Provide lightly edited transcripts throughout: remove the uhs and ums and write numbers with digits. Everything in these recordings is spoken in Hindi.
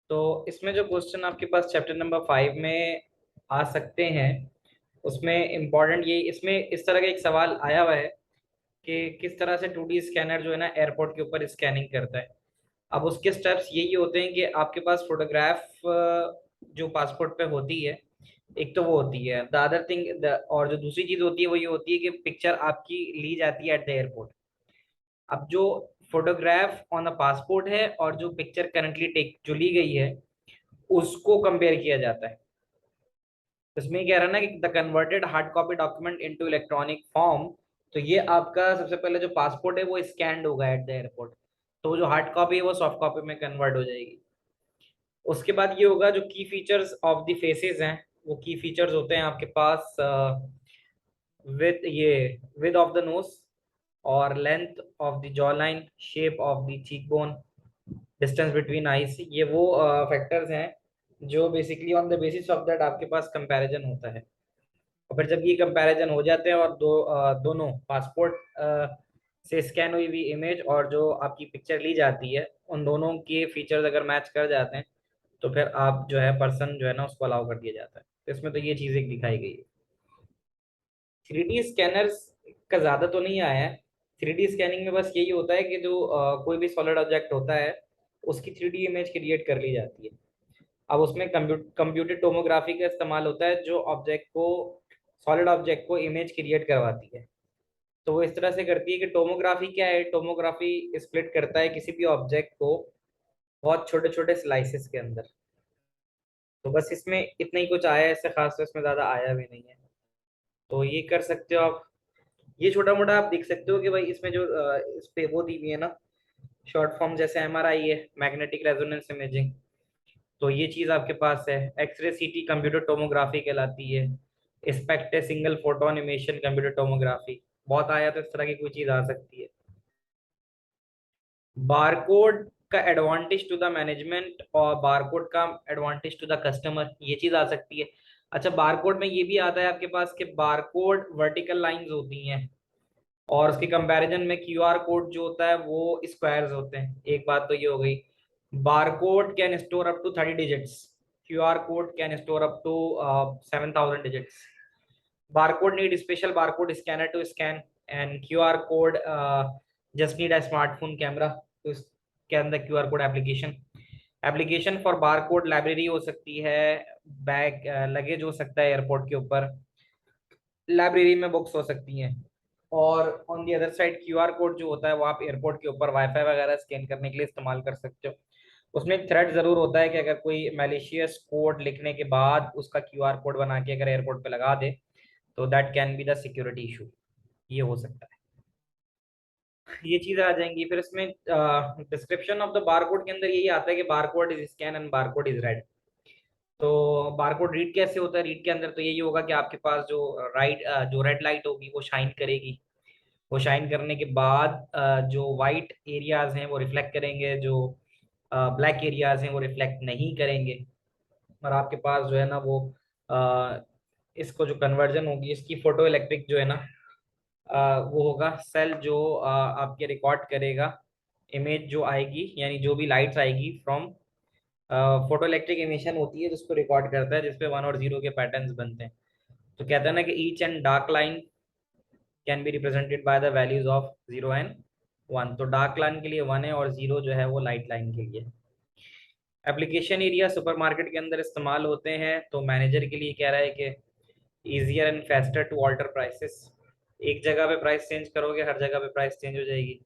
तो इसमें जो क्वेश्चन आपके पास चैप्टर नंबर 5 में आ सकते हैं, उसमें इम्पोर्टेंट ये इसमें इस तरह का एक सवाल आया हुआ है कि किस तरह से 2D स्कैनर जो है ना एयरपोर्ट के ऊपर स्कैनिंग करता है। अब उसके स्टेप्स यही होते हैं कि आपके पास फोटोग्राफ जो पासपोर्ट पे होती है, एक तो वो होती है द अदर थिंग, और जो दूसरी चीज होती है वो ये होती है कि पिक्चर आपकी ली जाती है एट द एयरपोर्ट। अब जो फोटोग्राफ ऑन द पासपोर्ट है और जो पिक्चर करंटली टेक जो ली गई है उसको कंपेयर किया जाता है। तो इसमें ये कह रहा है ना कि the converted hard copy document into electronic form. तो ये आपका सबसे पहले जो पासपोर्ट है वो स्कैंड होगा एट द एयरपोर्ट, तो जो हार्ड कॉपी है वो सॉफ्ट कॉपी में कन्वर्ट हो जाएगी। उसके बाद ये होगा जो की फीचर्स ऑफ द फेसेस हैं, वो की फीचर्स होते हैं आपके पास विथ ये विद ऑफ द नोज और length of the jaw line, shape of the cheek bone, distance between eyes. ये वो फैक्टर्स हैं जो basically on the basis of that आपके पास कंपैरिजन होता है। और फिर जब ये कंपैरिजन हो जाते हैं और दोनों पासपोर्ट से स्कैन हुई हुई इमेज और जो आपकी पिक्चर ली जाती है उन दोनों के फीचर्स अगर मैच कर जाते हैं तो फिर आप जो है पर्सन जो है ना उसको अलाउ कर दिया जाता है। तो इसमें तो ये चीज़ें दिखाई गई है। 3D स्कैनर्स का ज़्यादा तो नहीं आया है। 3D स्कैनिंग में बस यही होता है कि जो कोई भी सॉलिड ऑब्जेक्ट होता है उसकी 3D इमेज क्रिएट कर ली जाती है। अब उसमें कंप्यूटर टोमोग्राफी का इस्तेमाल होता है जो ऑब्जेक्ट को, सॉलिड ऑब्जेक्ट को इमेज क्रिएट करवाती है। तो वो इस तरह से करती है कि टोमोग्राफी क्या है, टोमोग्राफी स्प्लिट करता है किसी भी ऑब्जेक्ट को बहुत छोटे छोटे स्लाइसेस के अंदर। तो बस इसमें इतना ही कुछ आया है, इससे खास तो इसमें ज़्यादा आया भी नहीं है। तो ये कर सकते हो आप। ये छोटा मोटा आप देख सकते हो कि भाई इसमें जो इस पे वो दी हुई है ना शॉर्ट फॉर्म, जैसे MRI है, मैग्नेटिक रेजोनेंस इमेजिंग, तो ये चीज आपके पास है। एक्सरे सीटी कंप्यूटर टोमोग्राफी कहलाती है। स्पेक्ट है सिंगल फोटोन इमेशन कंप्यूटर टोमोग्राफी। बहुत आया तो इस तरह की कोई चीज आ सकती है। बारकोड का एडवांटेज टू द मैनेजमेंट और बारकोड का एडवांटेज टू द कस्टमर, ये चीज आ सकती है। अच्छा, बारकोड में ये भी आता है आपके पास कि बारकोड वर्टिकल लाइंस होती हैं और उसके कंपैरिजन में QR कोड जो होता है वो स्क्वायर्स होते हैं। एक बात तो ये हो गई। Barcode can store up to 30 digits, QR code can store up to 7,000 digits. Barcode need special barcode scanner to scan and QR code just need a smartphone camera to scan the QR code application. Application for barcode library हो सकती है, बैग लगेज हो सकता है एयरपोर्ट के ऊपर, लाइब्रेरी में बुक्स हो सकती हैं। और on the other side QR code जो होता है वो आप एयरपोर्ट के ऊपर वाईफाई वगैरह स्कैन करने के लिए इस्तेमाल कर सकते हो। उसमें एक थ्रेड जरूर होता है कि अगर कोई मैलिशियस कोड लिखने के बाद उसका QR कोड बना के अगर एयरपोर्ट पे लगा दे तो that can be the security issue. ये हो सकता है। ये चीजें आ जाएंगी। फिर इसमें डिस्क्रिप्शन ऑफ द बारकोड के अंदर यही आता है कि barcode is scan and barcode is red. तो बारकोड रीड कैसे होता है, रीड के अंदर तो यही होगा कि आपके पास जो जो रेड लाइट होगी वो शाइन करेगी। वो शाइन करने के बाद जो वाइट एरियाज हैं वो रिफ्लेक्ट करेंगे, जो ब्लैक एरियाज हैं वो रिफ्लेक्ट नहीं करेंगे। और आपके पास जो है ना वो अ, इसको जो कन्वर्जन होगी इसकी फोटो इलेक्ट्रिक जो है ना वो होगा सेल जो आपके रिकॉर्ड करेगा इमेज जो आएगी, यानी जो भी लाइट्स आएगी फ्रॉम फोटो इलेक्ट्रिक इमिशन होती है जिसको रिकॉर्ड करता है, जिसपे 1 और 0 के पैटर्न्स बनते हैं। तो कहते हैं ना कि each and dark line can be represented by the values of 0 and 1। तो डार्क लाइन के लिए 1 है और 0 जो है वो लाइट लाइन के लिए। एप्लीकेशन एरिया सुपरमार्केट के अंदर इस्तेमाल होते हैं। तो मैनेजर के लिए कह रहा है कि easier and faster to alter prices. एक जगह पे प्राइस चेंज करोगे हर जगह पे प्राइस चेंज हो जाएगी।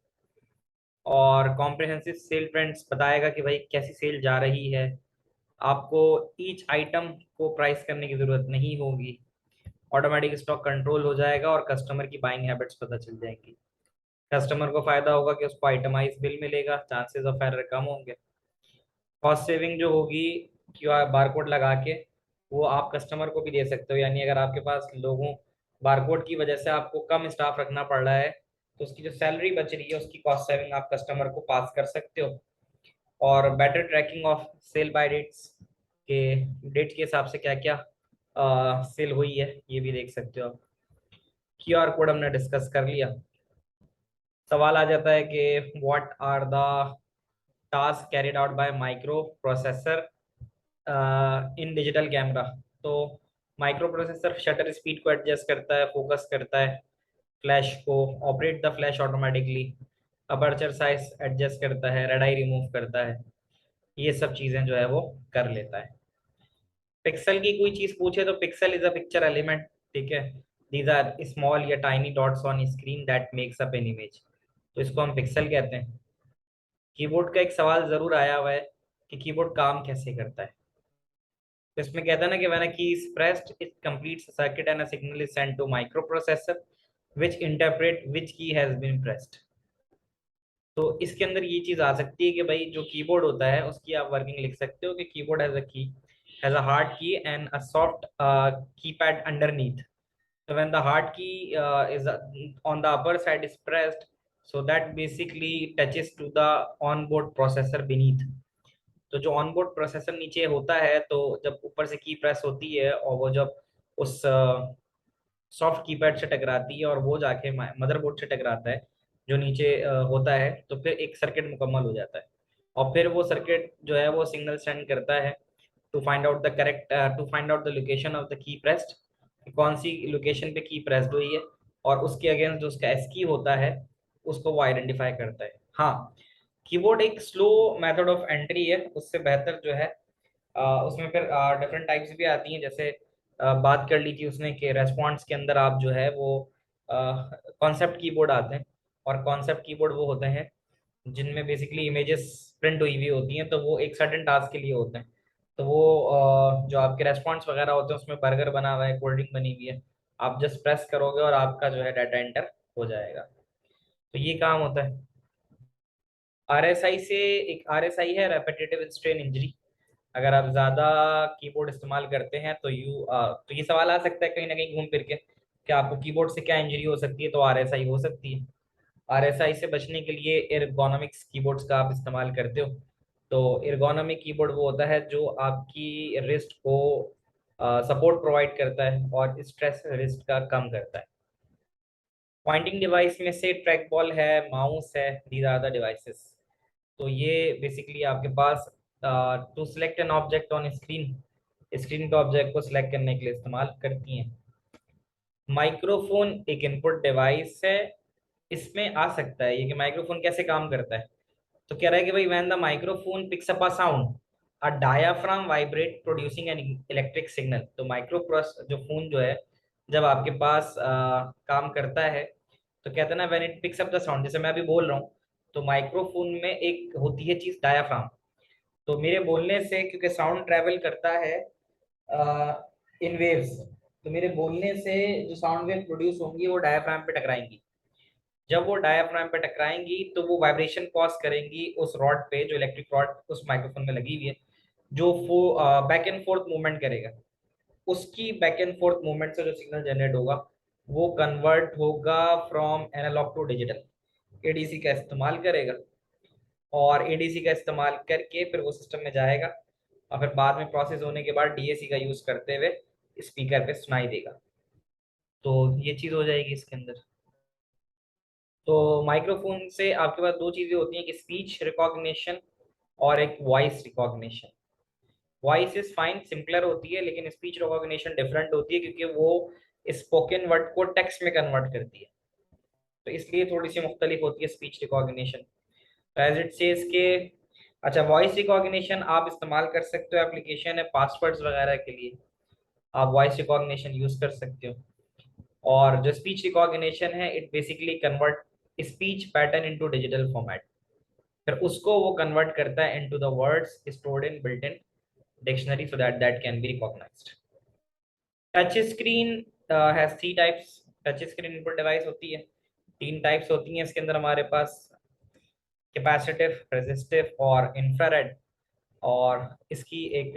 और कॉम्प्रिहेंसिव सेल ट्रेंड्स बताएगा कि भाई कैसी सेल जा रही है। आपको ईच आइटम को प्राइस करने की जरूरत नहीं होगी। ऑटोमेटिक स्टॉक कंट्रोल हो जाएगा और कस्टमर की बाइंग हैबिट्स पता चल जाएंगी। कस्टमर को फायदा होगा कि उसको आइटमाइज बिल मिलेगा, चांसेस ऑफ एरर कम होंगे। कॉस्ट सेविंग जो होगी क्यूआर बारकोड लगा के वो आप कस्टमर को भी दे सकते हो। यानी अगर आपके पास लोगों बारकोड की वजह से आपको कम स्टाफ रखना पड़ रहा है तो उसकी जो सैलरी बच रही है उसकी कॉस्ट सेविंग आप कस्टमर को पास कर सकते हो। और better tracking of sale by dates के डेट के हिसाब से क्या क्या सेल हुई है ये भी देख सकते हो। QR कोड हमने डिस्कस कर लिया। सवाल आ जाता है कि what are the task carried out by microprocessor in digital camera. तो माइक्रो प्रोसेसर शटर स्पीड को एडजस्ट करता है, फोकस करता है, फ्लैश को operate the flash automatically, aperture size adjust करता है, रेड आई रिमूव करता है, ये सब चीजें जो है वो कर लेता है। पिक्सल की कोई चीज पूछे तो pixel is a picture element, ठीक है। दीज आर स्मॉल या tiny dots on screen that makes up an image, तो इसको हम पिक्सल कहते हैं। कीबोर्ड का एक सवाल जरूर आया हुआ है कि कीबोर्ड काम कैसे करता है। तो इसमें कहता है ना कि when a key is pressed it completes a circuit and a signal is sent to microprocessor which interpret which key has been pressed. तो इसके अंदर ये चीज आ सकती है कि भाई जो कीबोर्ड होता है उसकी आप वर्किंग लिख सकते हो कि कीबोर्ड हैज अ की, हैज अ हार्ड की and a soft keypad underneath. So when the hard key is on the upper side is pressed, so that basically touches to the onboard processor beneath। तो जो ऑनबोर्ड प्रोसेसर नीचे होता है, तो जब ऊपर से की प्रेस होती है और वो जब उस सॉफ्ट कीपैड से टकराती है और वो जाके मदरबोर्ड से टकराता है जो नीचे होता है, तो फिर एक सर्किट मुकम्मल हो जाता है। और फिर वो सर्किट जो है वो सिग्नल सेंड करता है to find out the location of the key pressed, कौन सी लोकेशन पे की प्रेस्ड हुई है, और उसके अगेंस्ट जो उसका एस की होता है उसको वो आइडेंटिफाई करता है। हाँ, कीबोर्ड एक स्लो मेथड ऑफ एंट्री है, उससे बेहतर जो है उसमें फिर डिफरेंट टाइप्स भी आती हैं। जैसे बात कर ली थी उसने कि रेस्पॉन्स के अंदर आप जो है वो कॉन्सेप्ट कीबोर्ड आते हैं, और कॉन्सेप्ट कीबोर्ड वो होते हैं जिनमें बेसिकली इमेजेस प्रिंट हुई हुई होती हैं, तो वो एक सर्टेन टास्क के लिए होते हैं। तो वो जो आपके रेस्पॉन्स वगैरह होते हैं उसमें बर्गर बना हुआ है, कोल्ड ड्रिंक बनी हुई है, आप जस्ट प्रेस करोगे और आपका जो है डाटा एंटर हो जाएगा। तो ये काम होता है। आरएसआई से, एक आरएसआई है रेपिटेटिव स्ट्रेन इंजरी। अगर आप ज्यादा कीबोर्ड इस्तेमाल करते हैं तो तो ये सवाल आ सकता है कहीं ना कहीं घूम फिर के कि आपको कीबोर्ड से क्या इंजरी हो सकती है, तो आरएसआई हो सकती है। आरएसआई से बचने के लिए एर्गोनॉमिक्स कीबोर्ड्स का आप इस्तेमाल करते हो। तो एर्गोनॉमिक कीबोर्ड वो होता है जो आपकी रिस्ट को सपोर्ट प्रोवाइड करता है और स्ट्रेस रिस्ट का कम करता है। पॉइंटिंग डिवाइस में से ट्रैक बॉल है, माउस है, दीज आर द डिवाइसेस। तो ये बेसिकली आपके पास to select an object on screen, screen के ऑब्जेक्ट को सिलेक्ट करने के लिए इस्तेमाल करती हैं। माइक्रोफोन एक इनपुट डिवाइस है। इसमें आ सकता है ये कि माइक्रोफोन कैसे काम करता है। तो कह रहा है कि भाई when the microphone picks up a sound a diaphragm vibrate producing an electric signal. तो माइक्रोप्रोस जो फोन जो है जब आपके पास काम करता है, तो कहते हैं ना when it picks up the sound, जैसे मैं अभी बोल रहा हूँ, तो माइक्रोफोन में एक होती है चीज डायाफ्राम। तो मेरे बोलने से क्योंकि साउंड ट्रेवल करता है इन वेव्स, तो मेरे बोलने से जो साउंड वेव प्रोड्यूस होंगी वो डायाफ्राम पे टकराएंगी। जब वो डायाफ्राम पे टकराएंगी तो वो वाइब्रेशन कॉज करेंगी उस रॉड पे, जो इलेक्ट्रिक रॉड उस माइक्रोफोन में लगी हुई है, जो बैक एंड फोर्थ मूवमेंट करेगा। उसकी बैक एंड फोर्थ मूवमेंट से जो सिग्नल जनरेट होगा वो कन्वर्ट होगा from analogue to digital, ADC का इस्तेमाल करेगा, और एडीसी का इस्तेमाल करके फिर वो सिस्टम में जाएगा, और फिर बाद में प्रोसेस होने के बाद डीएसी का यूज करते हुए स्पीकर पे सुनाई देगा। तो ये चीज हो जाएगी इसके अंदर। तो माइक्रोफोन से आपके पास दो चीजें होती हैं कि स्पीच रिकॉग्निशन और एक voice recognition. Voice is fine, simpler होती है, लेकिन स्पीच रिकॉग्निशन डिफरेंट होती है क्योंकि वो स्पोकन वर्ड को टेक्स्ट में कन्वर्ट करती है, तो इसलिए थोड़ी सी मुख्तलिफ होती है speech recognition. As it says के, अच्छा, वॉइस रिकॉग्निशन आप इस्तेमाल कर सकते हो, एप्लीकेशन है पासवर्ड्स वगैरह के लिए, आप वॉइस रिकॉग्निशन यूज कर सकते हो। और जो स्पीच रिकॉग्निशन है it basically convert speech pattern into digital format, फिर उसको वो कन्वर्ट करता है into the words stored in built in dictionary so that that can be recognised. Touch screen has three types. Touch screen input device होती है, तीन टाइप्स होती हैं इसके अंदर हमारे पास, कैपेसिटिव, रेजिस्टिव और इंफ्रारेड। और इसकी एक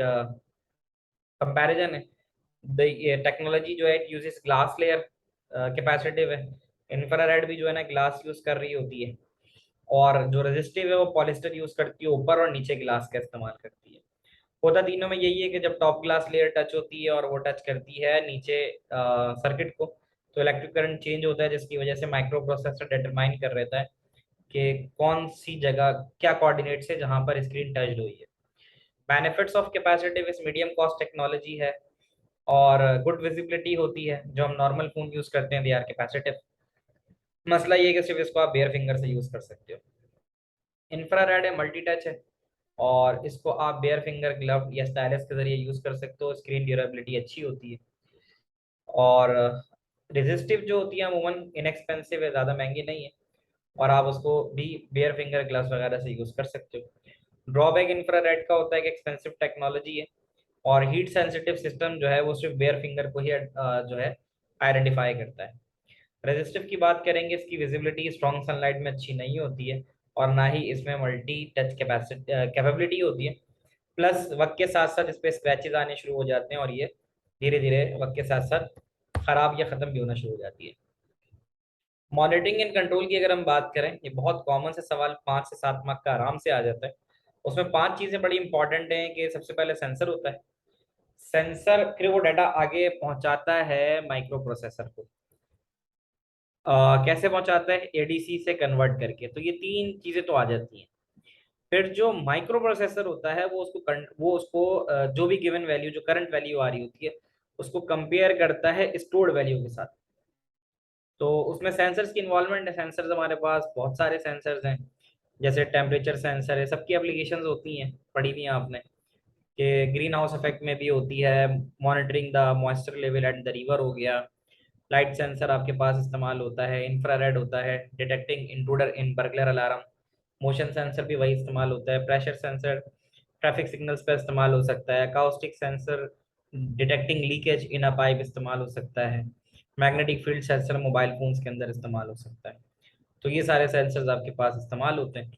कंपैरिजन है। ये टेक्नोलॉजी जो है it uses glass layer, capacitive है। इंफ्रारेड भी जो है ना ग्लास यूज कर रही होती है, और जो रेजिस्टिव है वो पॉलिस्टर यूज करती है, ऊपर और नीचे ग्लास का इस्तेमाल करती है। होता तीनों में यही है कि जब टॉप ग्लास लेयर टच होती है और वो टच करती है नीचे सर्किट को, तो इलेक्ट्रिक करंट चेंज होता है, जिसकी वजह से माइक्रो प्रोसेसर डिटरमाइन कर रहता है कि कौन सी जगह क्या कोऑर्डिनेट से जहां पर स्क्रीन टच हुई है। बेनिफिट्स ऑफ कैपेसिटिव इस मीडियम कॉस्ट टेक्नोलॉजी है, और गुड विजिबिलिटी होती है। जो हम नॉर्मल फोन यूज करते हैं दे आर कैपेसिटिव। मसला ये है कि सिर्फ इसको आप बेयर फिंगर से यूज कर सकते हो। इंफ्रारेड है, मल्टी टच है, और इसको आप बेयर फिंगर ग्लव या स्टाइलस के जरिए यूज कर सकते हो। स्क्रीन ड्यूरेबिलिटी अच्छी होती है, और रेजिस्टिव जो होती है अमूमन इनएक्सपेंसिव है, ज़्यादा महंगी नहीं है, और आप उसको भी बेयर फिंगर ग्लव्स वगैरह से यूज कर सकते हो। ड्रॉबैक इंफ्रारेड का होता है कि एक्सपेंसिव टेक्नोलॉजी है, और हीट सेंसिटिव सिस्टम जो है वो सिर्फ बेयर फिंगर को ही जो है आइडेंटिफाई करता है। रेजिस्टिव की बात करेंगे, इसकी विजिबिलिटी स्ट्रॉन्ग सनलाइट में अच्छी नहीं होती है, और ना ही इसमें मल्टी टच कैपेसिटी कैपेबिलिटी होती है। प्लस वक्त के साथ साथ इस पे स्क्रैचेस आने शुरू हो जाते हैं, और ये धीरे धीरे वक्त के साथ साथ खराब या खत्म भी होना शुरू हो जाती है। मॉनिटरिंग एंड कंट्रोल की अगर हम बात करें, ये बहुत कॉमन से सवाल 5 से 7 मार्क का आराम से आ जाता है। उसमें 5 चीजें बड़ी इंपॉर्टेंट हैं कि सबसे पहले सेंसर होता है। सेंसर फिर वो डाटा आगे पहुंचाता है माइक्रो प्रोसेसर को। कैसे पहुंचाता है? एडीसी से कन्वर्ट करके। तो ये 3 चीजें तो आ जाती हैं। फिर जो माइक्रो प्रोसेसर होता है वो उसको जो भी गिवन वैल्यू, जो करंट वैल्यू आ रही होती है, उसको कंपेयर करता है स्टोर्ड वैल्यू के साथ। तो उसमें सेंसर्स की इन्वॉल्वमेंट है। सेंसर्स हमारे पास बहुत सारे सेंसर्स हैं, जैसे टेम्परेचर सेंसर है, सबकी एप्लीकेशंस होती हैं, पढ़ी हुई हैं आपने, कि ग्रीन हाउस इफेक्ट में भी होती है। Monitoring the moisture level at the river हो गया। लाइट सेंसर आपके पास इस्तेमाल होता है। इंफ्रारेड होता है, डिटेक्टिंग इंट्रूडर इन बर्गलर अलार्म। मोशन सेंसर भी वही इस्तेमाल होता है। प्रेशर सेंसर ट्रैफिक सिग्नल्स पर इस्तेमाल हो सकता है। अकाउस्टिक सेंसर डिटेक्टिंग लीकेज इन अ पाइप इस्तेमाल हो सकता है। Magnetic field sensor mobile phones के अंदर इस्तेमाल हो सकता है। तो ये सारे सेंसर्स आपके पास इस्तेमाल होते हैं।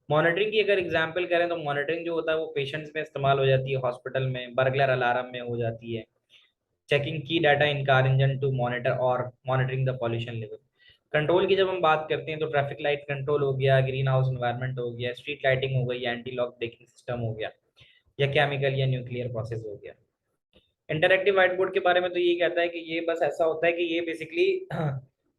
मॉनिटरिंग की अगर एग्जांपल करें तो मॉनिटरिंग जो होता है वो पेशेंट्स में इस्तेमाल हो जाती है, हॉस्पिटल में, बर्गलर अलार्म में हो जाती है। चेकिंग की data in car engine to monitor और monitoring the pollution level. Control की जब हम बात करते हैं तो ट्रैफिक लाइट कंट्रोल हो गया, ग्रीन हाउस एनवायरनमेंट हो गया, स्ट्रीट लाइटिंग हो गई, एंटी लॉक ब्रेकिंग सिस्टम हो गया, या केमिकल या न्यूक्लियर प्रोसेस हो गया। इंटरएक्टिव व्हाइट बोर्ड के बारे में तो ये कहता है कि ये बस ऐसा होता है कि ये बेसिकली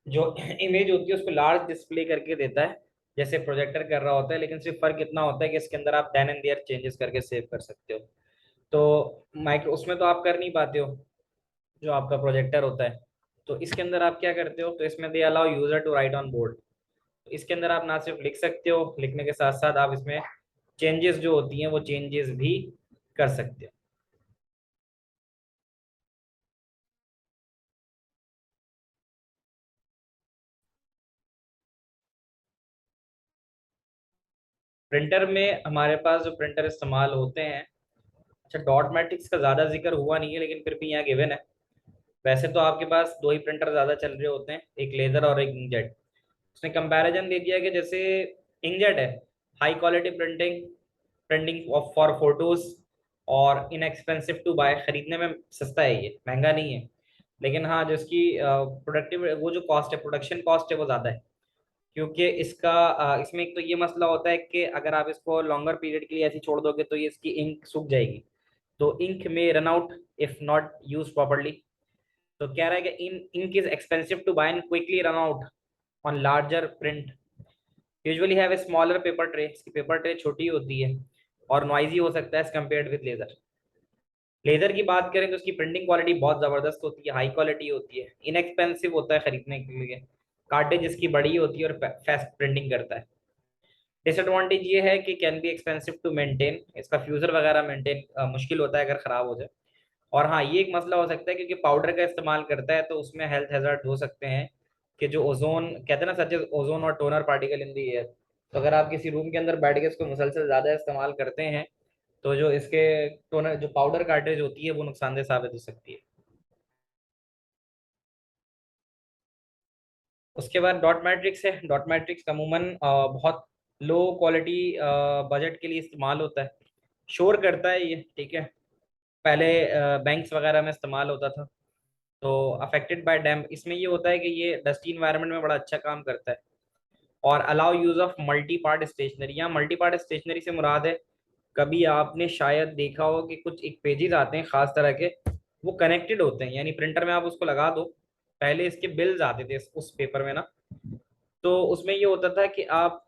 जो इमेज होती है उसको लार्ज डिस्प्ले करके देता है, जैसे प्रोजेक्टर कर रहा होता है, लेकिन सिर्फ फर्क इतना होता है कि इसके अंदर आप देन एंड देयर चेंजेस करके सेव कर सकते हो। तो माइक्रो उसमें तो आप कर नहीं पाते हो, जो आपका प्रोजेक्टर होता है। तो इसके अंदर आप क्या करते हो, तो इसमें they allow user to write on board. तो इसके अंदर आप ना सिर्फ लिख सकते हो, लिखने के साथ साथ आप इसमें चेंजेस जो होती हैं वो चेंजेस भी कर सकते हो। प्रिंटर में हमारे पास जो प्रिंटर इस्तेमाल होते हैं, अच्छा डॉट मैट्रिक्स का ज़्यादा जिक्र हुआ नहीं है, लेकिन फिर भी यहाँ गिवन है। वैसे तो आपके पास 2 ही प्रिंटर ज़्यादा चल रहे होते हैं, एक लेजर और एक इंकजेट। उसने कंपैरिजन दे दिया कि जैसे इंकजेट है, high quality printing, printing of for photos, और इनएक्सपेंसिव टू बाय, खरीदने में सस्ता है, ये महंगा नहीं है। लेकिन हाँ, जो इसकी प्रोडक्टिव वो जो कॉस्ट है, प्रोडक्शन कॉस्ट है, वो ज़्यादा है। क्योंकि इसका इसमें एक तो ये मसला होता है कि अगर आप इसको लॉन्गर पीरियड के लिए ऐसे छोड़ दोगे तो ये इसकी इंक सूख जाएगी। तो इंक में run out if not use properly. तो कह रहा है कि इन ink is expensive to buy and quickly run out on larger print. Usually have a smaller paper tray, इसकी पेपर ट्रे छोटी होती है, और नॉइजी हो सकता है as compared with laser. Laser की बात करें तो उसकी प्रिंटिंग क्वालिटी बहुत ज़बरदस्त होती है, हाई क्वालिटी होती है, इनएक्सपेंसिव होता है खरीदने के लिए, कार्टेज इसकी बड़ी होती है, और फास्ट प्रिंटिंग करता है। डिसएडवांटेज ये है कि can be expensive to maintain, इसका फ्यूजर वगैरह मेंटेन मुश्किल होता है अगर खराब हो जाए। और हाँ, ये एक मसला हो सकता है क्योंकि पाउडर का इस्तेमाल करता है, तो उसमें हेल्थ हैजर्ड हो सकते हैं, कि जो ओजोन कहते हैं ना, सच ओजोन और toner particle in the air. तो अगर आप किसी रूम के अंदर बैठ के इसको मुसलसल ज़्यादा इस्तेमाल करते हैं, तो जो इसके टोनर, जो पाउडर कार्ट्रिज होती है, वो नुकसानदेह साबित हो सकती है। उसके बाद डॉट मैट्रिक्स है। डॉट मैट्रिक्स अमूमन बहुत लो क्वालिटी बजट के लिए इस्तेमाल होता है। शोर करता है ये, ठीक है। पहले बैंक्स वगैरह में इस्तेमाल होता था। तो अफेक्टेड बाय डैम, इसमें ये होता है कि ये डस्टी इन्वायरमेंट में बड़ा अच्छा काम करता है। और allow use of multi part stationery, यहाँ मल्टी पार्ट स्टेशनरी से मुराद है, कभी आपने शायद देखा हो कि कुछ एक पेजेस आते हैं खास तरह के, वो कनेक्टेड होते हैं, यानी प्रिंटर में आप उसको लगा दो। पहले इसके बिल्स आते थे उस पेपर में ना, तो उसमें ये होता था कि आप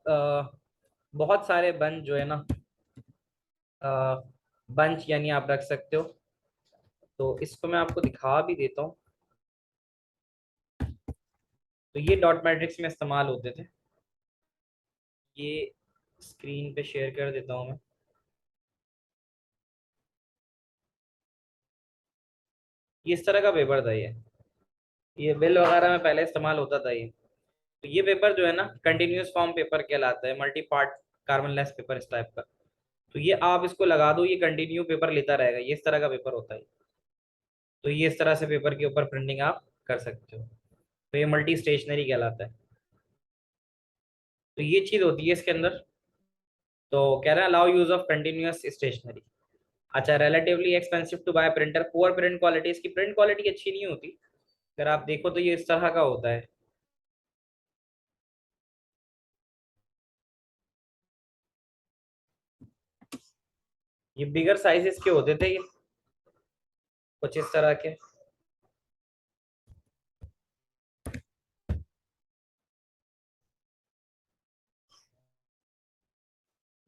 बहुत सारे बंच जो है ना, बंच यानी आप रख सकते हो। तो इसको मैं आपको दिखा भी देता हूँ। तो ये डॉट मैट्रिक्स में इस्तेमाल होते थे। ये स्क्रीन पे शेयर कर देता हूँ मैं। ये इस तरह का पेपर था ये बिल वगैरह में पहले इस्तेमाल होता था ये। तो ये पेपर जो है ना कंटिन्यूअस फॉर्म पेपर कहलाता है, multi part carbon less paper इस टाइप का। तो ये आप इसको लगा दो, ये कंटिन्यू पेपर लेता रहेगा, ये इस तरह का पेपर होता है। तो ये इस तरह से पेपर के ऊपर प्रिंटिंग आप कर सकते हो। तो ये मल्टी स्टेशनरी कहलाता है। तो ये चीज होती है इसके अंदर। तो कह रहा है allow use of continuous stationery. अच्छा, relatively expensive to buy printer, poor print quality, इसकी प्रिंट क्वालिटी अच्छी नहीं होती। अगर आप देखो तो ये इस तरह का होता है। ये बिगर साइजेस के होते थे ये, कुछ इस तरह के।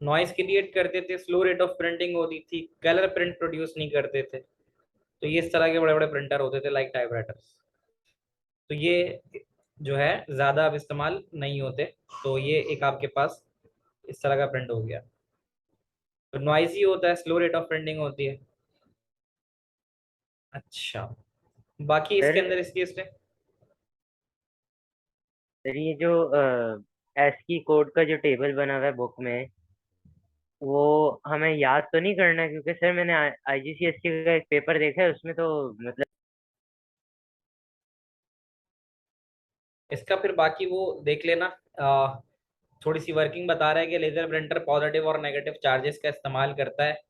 नॉइस क्रिएट करते थे, स्लो रेट ऑफ प्रिंटिंग होती थी, कलर प्रिंट प्रोड्यूस नहीं करते थे। तो ये इस तरह के बड़े बड़े प्रिंटर होते थे लाइक टाइपराइटर्स। तो ये जो है ज्यादा अब इस्तेमाल नहीं होते। तो ये एक आपके पास इस तरह का प्रिंट हो गया। तो नॉइजी होता है, स्लो रेट ऑफ प्रिंटिंग होती है। अच्छा, बाकी इसके सर अंदर इसकी इसमें सर ये जो एस्की कोड का जो टेबल बना हुआ है बुक में, वो हमें याद तो नहीं करना है? क्योंकि सर मैंने आईजीसीएसटी का एक पेपर देखा है, उसमें तो मतलब। इसका फिर बाकी वो देख लेना। थोड़ी सी वर्किंग बता रहा है कि लेजर प्रिंटर पॉजिटिव और नेगेटिव चार्जेस का इस्तेमाल करता है।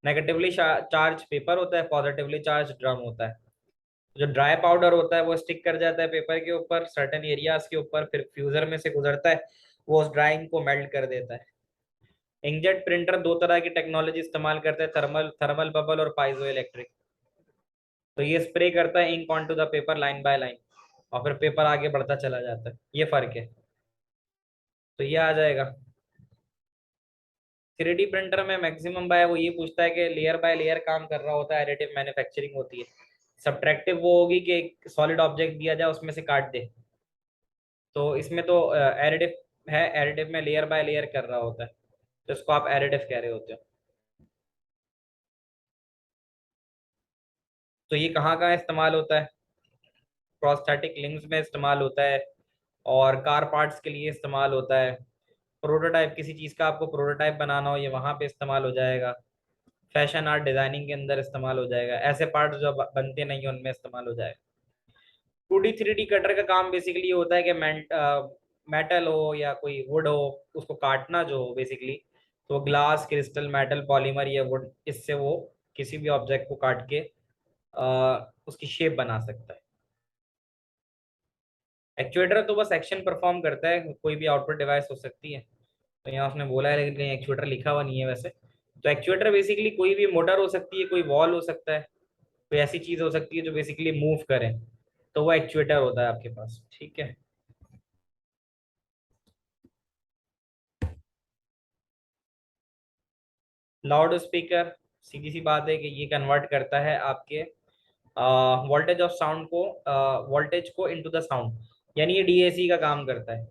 नेगेटिवली चार्ज पेपर होता है, पॉजिटिवली चार्ज ड्रम होता है। जो ड्राई पाउडर होता है वो स्टिक कर जाता है पेपर के ऊपर सर्टेन एरियाज के ऊपर, फिर फ्यूजर में से गुजरता है, वो उस ड्राइंग को मेल्ट कर देता है। इंकजेट प्रिंटर दो तरह की टेक्नोलॉजी इस्तेमाल करते हैं, थर्मल थर्मल बबल और पाइजो इलेक्ट्रिक। तो ये स्प्रे करता है ink onto the paper line by line, और फिर पेपर आगे बढ़ता चला जाता है, ये फर्क है। तो ये आ जाएगा। 3D प्रिंटर में मैक्सिमम बाय वो ये पूछता है कि लेयर बाय लेयर काम कर रहा होता है, एडिटिव मैन्युफैक्चरिंग होती है। सब्ट्रैक्टिव वो होगी कि एक सॉलिड ऑब्जेक्ट दिया जाए उसमें से काट दे। तो इसमें तो एडिटिव है, एडिटिव में लेयर बाय लेयर कर रहा होता है, तो इसको आप एडिटिव कह रहे होते हो। तो ये कहाँ कहाँ इस्तेमाल होता है? प्रोस्थेटिक लिम्स में इस्तेमाल होता है, और कार पार्ट्स के लिए इस्तेमाल होता है। प्रोटोटाइप, किसी चीज़ का आपको प्रोटोटाइप बनाना हो, ये वहाँ पे इस्तेमाल हो जाएगा। फैशन आर्ट डिजाइनिंग के अंदर इस्तेमाल हो जाएगा, ऐसे पार्ट्स जो बनते नहीं हैं उनमें इस्तेमाल हो जाएगा। 2D 3D कटर का काम बेसिकली ये होता है कि मेटल हो या कोई वुड हो, उसको काटना जो हो बेसिकली। तो ग्लास, क्रिस्टल, मेटल, पॉलीमर या वुड, इससे वो किसी भी ऑब्जेक्ट को काट के उसकी शेप बना सकता है। एक्चुएटर तो बस एक्शन परफॉर्म करता है, कोई भी आउटपुट डिवाइस हो सकती है। तो यहाँ उसने बोला है लेकिन कहीं एक्चुएटर लिखा हुआ नहीं है वैसे। तो एक्चुएटर बेसिकली कोई भी मोटर हो सकती है, कोई वॉल हो सकता है, कोई ऐसी चीज हो सकती है जो बेसिकली मूव करे, तो वो एक्चुएटर होता है आपके पास। ठीक है। लाउड स्पीकर, सीधी सी बात है कि ये कन्वर्ट करता है आपके वोल्टेज ऑफ साउंड को, वोल्टेज को इनटू द साउंड, यानी ये डीएसी का काम करता है।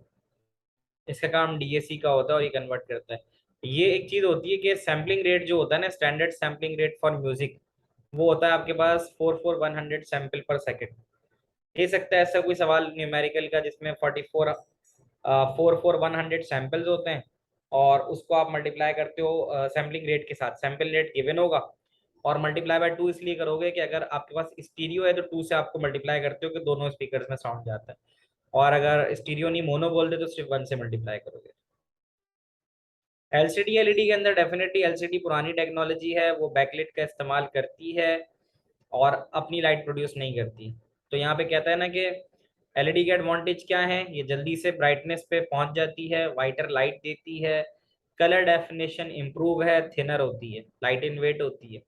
इसका काम डीएसी का होता है और ये कन्वर्ट करता है। ये एक चीज होती है कि सैम्पलिंग रेट जो होता है ना, standard sampling rate for music, वो होता है आपके पास 44100 सैंपल पर सेकेंड। दे सकता है ऐसा कोई सवाल न्यूमेरिकल का जिसमें 44100 सैंपल्स होते हैं, और उसको आप मल्टीप्लाई करते हो सैम्पलिंग रेट के साथ, सैंपल रेट गिवन होगा, और मल्टीप्लाई बाय 2 इसलिए करोगे कि अगर आपके पास स्टीरियो है तो 2 से आपको मल्टीप्लाई करते हो कि दोनों स्पीकर्स में साउंड जाता है, और अगर स्टीरियो नहीं मोनो बोलते तो सिर्फ 1 से मल्टीप्लाई करोगे। एलसीडी एलईडी के अंदर डेफिनेटली एलसीडी पुरानी टेक्नोलॉजी है, वो बैकलिट का इस्तेमाल करती है और अपनी लाइट प्रोड्यूस नहीं करती। तो यहाँ पे कहता है ना कि एलईडी के एडवांटेज क्या है, ये जल्दी से ब्राइटनेस पे पहुंच जाती है, वाइटर लाइट देती है, कलर डेफिनेशन इंप्रूव है, थिनर होती है, लाइट इन वेट होती है,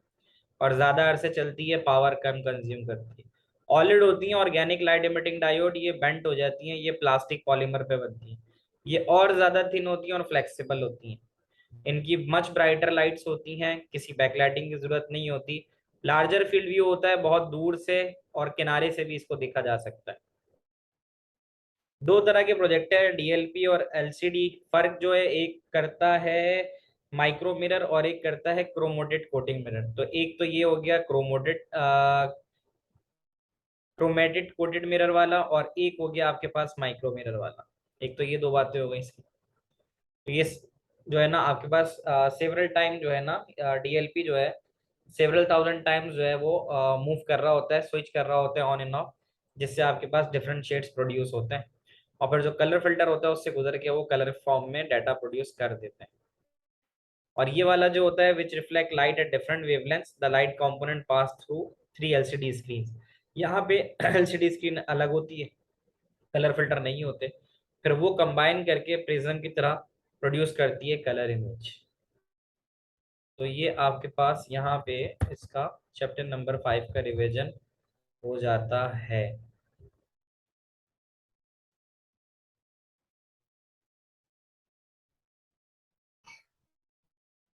और ज्यादा अरसे चलती है, पावर कम कंज्यूम करती है। ऑलिड होती हैं ऑर्गेनिक लाइट इमिटिंग डायोड, ये बेंट हो जाती हैं, ये प्लास्टिक पॉलीमर पे बनती हैं। ये और ज्यादा थिन होती हैं और फ्लेक्सिबल होती हैं। इनकी मच ब्राइटर लाइट्स होती हैं, किसी बैकलाइटिंग की जरूरत नहीं होती। लार्जर फील्ड व्यू होता है, बहुत दूर से और किनारे से भी इसको देखा जा सकता है। दो तरह के प्रोजेक्टर, डीएलपी और एलसीडी। फर्क जो है, एक करता है माइक्रो मिरर और एक करता है क्रोमोटेड कोटिंग मिरर। तो एक तो ये हो गया क्रोमेटेड कोटेड मिरर वाला, और एक हो गया आपके पास माइक्रो मिरर वाला। एक तो ये दो बातें हो गई इसकी। तो ये जो है ना आपके पास सेवरल टाइम जो है ना, डीएलपी जो है सेवरल थाउजेंड टाइम्स जो है वो मूव कर रहा होता है, स्विच कर रहा होता है ऑन एंड ऑफ, जिससे आपके पास डिफरेंट शेड्स प्रोड्यूस होते हैं। और फिर जो कलर फिल्टर होता है उससे गुजर के वो कलर फॉर्म में डाटा प्रोड्यूस कर देते हैं। और ये वाला जो होता है which reflect light at different wavelengths, the light component pass through three LCD screen. यहाँ पे एलसीडी स्क्रीन अलग होती है, कलर फिल्टर नहीं होते, फिर वो कंबाइन करके प्रिज्म की तरह प्रोड्यूस करती है कलर इमेज। तो ये आपके पास यहाँ पे इसका चैप्टर नंबर 5 का रिवीजन हो जाता है।